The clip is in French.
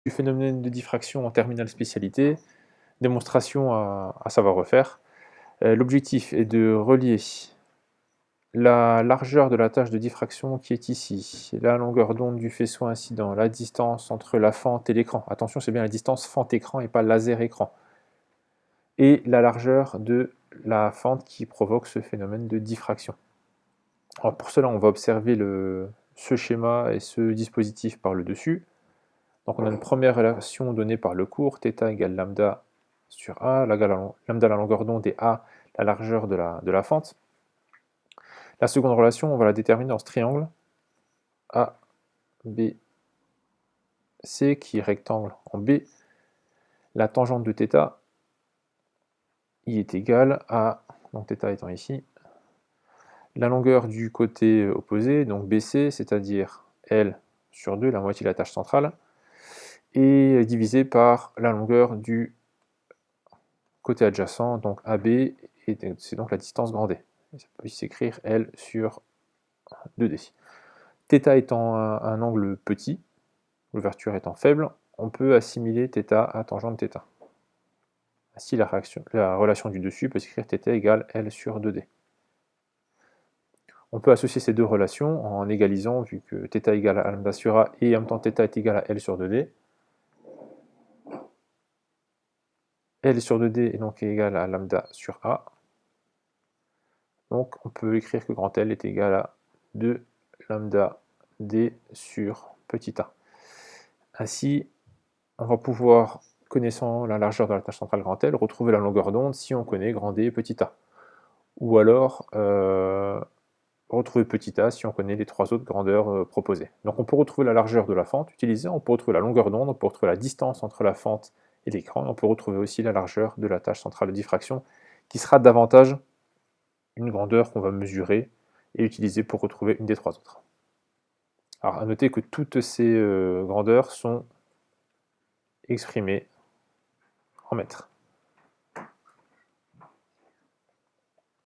du phénomène de diffraction en terminale spécialité, démonstration à savoir refaire. L'objectif est de relier la largeur de la tâche de diffraction qui est ici, la longueur d'onde du faisceau incident, la distance entre la fente et l'écran. Attention, c'est bien la distance fente-écran et pas laser-écran. Et la largeur de la fente qui provoque ce phénomène de diffraction. Alors pour cela, on va observer ce schéma et ce dispositif par le dessus. Donc on a une première relation donnée par le cours, θ égale lambda sur A, lambda la longueur d'onde et A la largeur de la fente. La seconde relation, on va la déterminer dans ce triangle A, B, C qui est rectangle en B. La tangente de θ y est égale à, donc θ étant ici, la longueur du côté opposé, donc BC, c'est-à-dire L sur 2, la moitié de la tâche centrale, et divisé par la longueur du côté adjacent, donc AB, et c'est donc la distance grand D. Ça peut s'écrire L sur 2D. θ étant un angle petit, l'ouverture étant faible, on peut assimiler θ à tangente θ. Ainsi, la relation du dessus peut s'écrire θ égale L sur 2D. On peut associer ces deux relations en égalisant, vu que θ égale à lambda sur A et en même temps θ est égal à L sur 2D. L sur 2D est donc égal à lambda sur A. Donc on peut écrire que grand L est égal à 2 lambda D sur petit a. Ainsi, on va pouvoir, connaissant la largeur de la tâche centrale grand L, retrouver la longueur d'onde si on connaît grand D et petit a. Ou alors, retrouver petit a si on connaît les trois autres grandeurs proposées. Donc on peut retrouver la largeur de la fente utilisée, on peut retrouver la longueur d'onde, on peut retrouver la distance entre la fente et l'écran, et on peut retrouver aussi la largeur de la tâche centrale de diffraction, qui sera davantage une grandeur qu'on va mesurer et utiliser pour retrouver une des trois autres. Alors à noter que toutes ces grandeurs sont exprimées en mètres.